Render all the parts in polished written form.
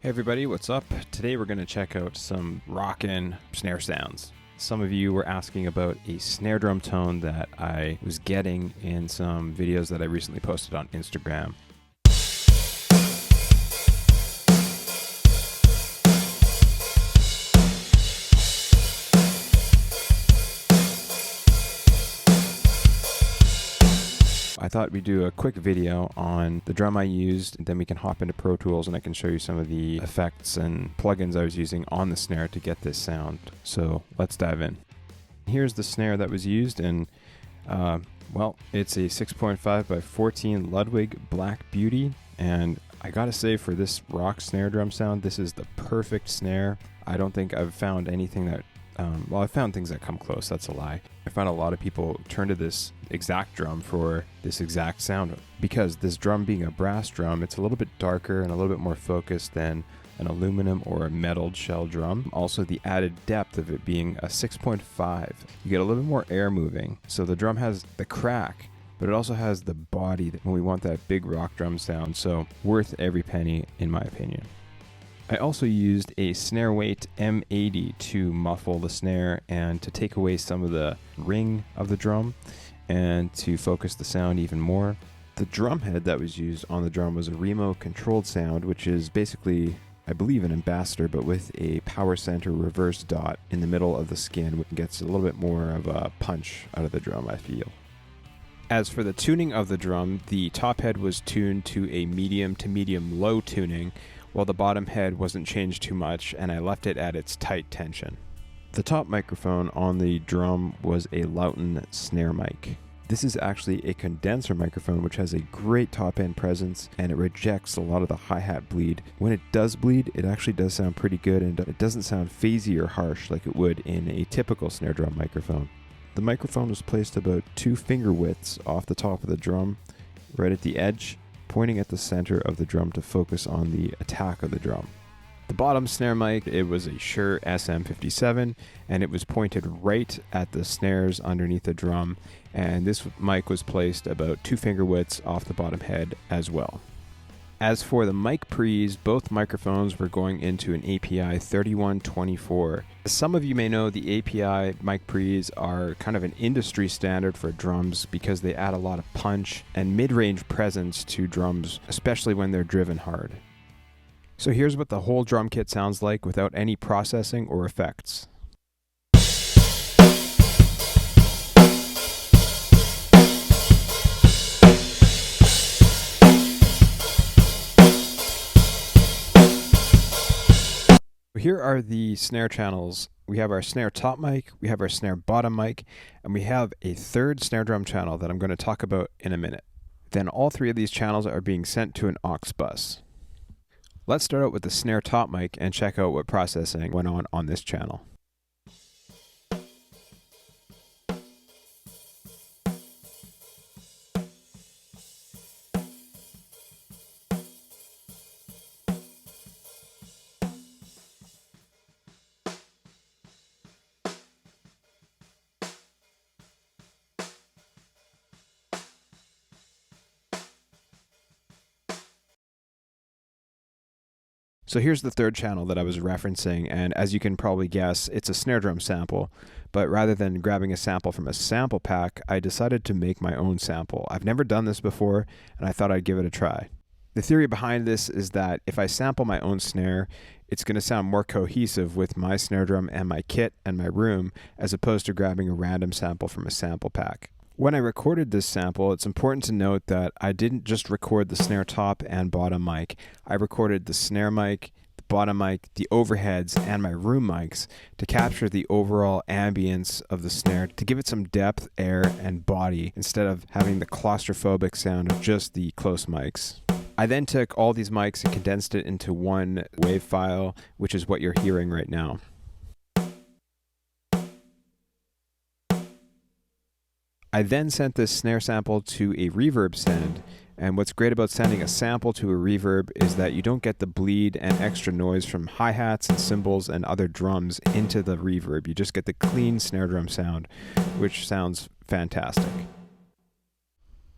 Hey everybody, what's up? Today we're going to check out some rockin' snare sounds. Some of you were asking about a snare drum tone that I was getting in some videos that I recently posted on Instagram. I thought we'd do a quick video on the drum I used, and then we can hop into Pro Tools and I can show you some of the effects and plugins I was using on the snare to get this sound. So let's dive in. Here's the snare that was used, and well, it's a 6.5 by 14 Ludwig Black Beauty, and I gotta say, for this rock snare drum sound, this is the perfect snare. I don't think I've found anything that well, I've found things that come close, that's a lie. I found a lot of people turn to this exact drum for this exact sound, because this drum being a brass drum, it's a little bit darker and a little bit more focused than an aluminum or a metalled shell drum. Also, the added depth of it being a 6.5, you get a little bit more air moving. So the drum has the crack, but it also has the body when we want that big rock drum sound. So worth every penny, in my opinion. I also used a snare weight M80 to muffle the snare and to take away some of the ring of the drum and to focus the sound even more. The drum head that was used on the drum was a Remo controlled sound, which is basically, I believe, an ambassador, but with a power center reverse dot in the middle of the skin, which gets a little bit more of a punch out of the drum, I feel. As for the tuning of the drum, the top head was tuned to a medium to medium low tuning, while the bottom head wasn't changed too much, and I left it at its tight tension. The top microphone on the drum was a Lauten snare mic. This is actually a condenser microphone, which has a great top end presence, and it rejects a lot of the hi-hat bleed. When it does bleed, it actually does sound pretty good, and it doesn't sound phasey or harsh like it would in a typical snare drum microphone. The microphone was placed about 2 finger widths off the top of the drum, right at the edge, pointing at the center of the drum to focus on the attack of the drum. The bottom snare mic, it was a Shure SM57, and it was pointed right at the snares underneath the drum, and this mic was placed about 2 finger widths off the bottom head as well. As for the mic pre's, both microphones were going into an API 3124. As some of you may know, the API mic pre's are kind of an industry standard for drums because they add a lot of punch and mid-range presence to drums, especially when they're driven hard. So here's what the whole drum kit sounds like without any processing or effects. Here are the snare channels. We have our snare top mic, we have our snare bottom mic, and we have a third snare drum channel that I'm going to talk about in a minute. Then all 3 of these channels are being sent to an aux bus. Let's start out with the snare top mic and check out what processing went on this channel. So here's the third channel that I was referencing, and as you can probably guess, it's a snare drum sample, but rather than grabbing a sample from a sample pack, I decided to make my own sample. I've never done this before, and I thought I'd give it a try. The theory behind this is that if I sample my own snare, it's going to sound more cohesive with my snare drum and my kit and my room, as opposed to grabbing a random sample from a sample pack. When I recorded this sample, it's important to note that I didn't just record the snare top and bottom mic. I recorded the snare mic, the bottom mic, the overheads, and my room mics to capture the overall ambience of the snare, to give it some depth, air, and body, instead of having the claustrophobic sound of just the close mics. I then took all these mics and condensed it into one wave file, which is what you're hearing right now. I then sent this snare sample to a reverb send, and what's great about sending a sample to a reverb is that you don't get the bleed and extra noise from hi-hats and cymbals and other drums into the reverb. You just get the clean snare drum sound, which sounds fantastic.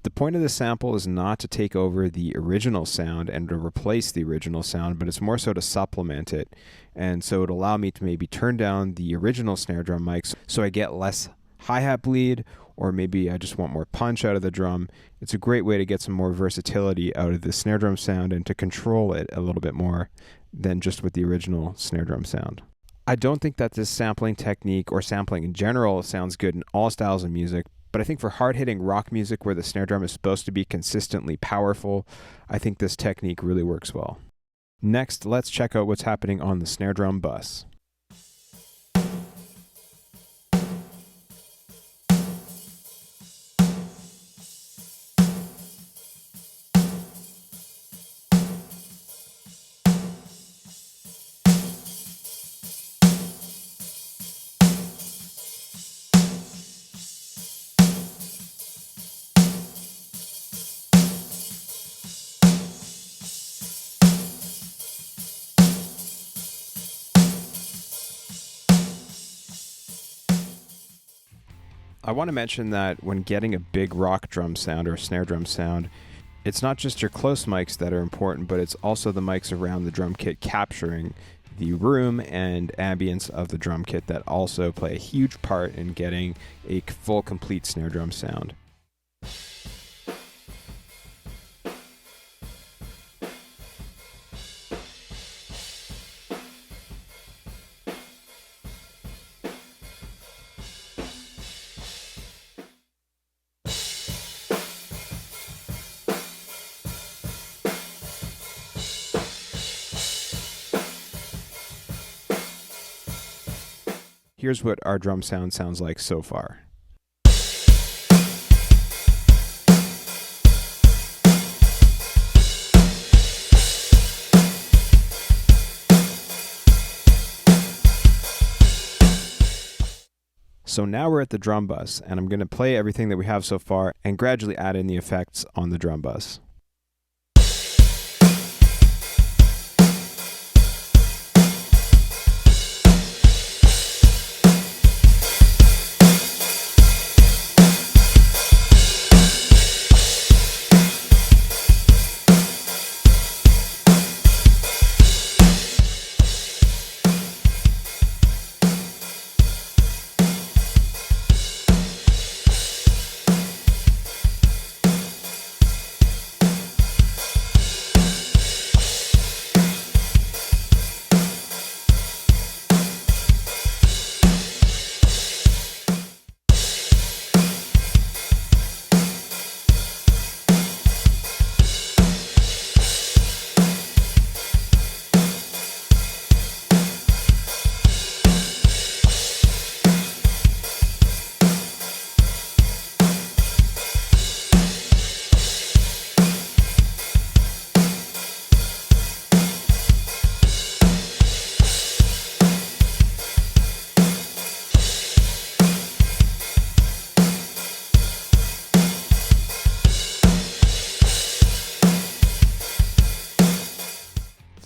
The point of the sample is not to take over the original sound and to replace the original sound, but it's more so to supplement it. And so it'll allow me to maybe turn down the original snare drum mics so I get less hi-hat bleed, or maybe I just want more punch out of the drum. It's a great way to get some more versatility out of the snare drum sound and to control it a little bit more than just with the original snare drum sound. I don't think that this sampling technique or sampling in general sounds good in all styles of music, but I think for hard-hitting rock music where the snare drum is supposed to be consistently powerful, I think this technique really works well. Next, let's check out what's happening on the snare drum bus. I want to mention that when getting a big rock drum sound or snare drum sound, it's not just your close mics that are important, but it's also the mics around the drum kit capturing the room and ambience of the drum kit that also play a huge part in getting a full, complete snare drum sound. Here's what our drum sound sounds like so far. So now we're at the drum bus, and I'm going to play everything that we have so far and gradually add in the effects on the drum bus.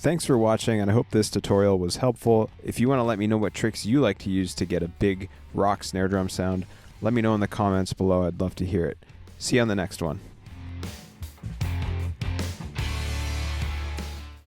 Thanks for watching, and I hope this tutorial was helpful. If you want to let me know what tricks you like to use to get a big rock snare drum sound, let me know in the comments below. I'd love to hear it. See you on the next one.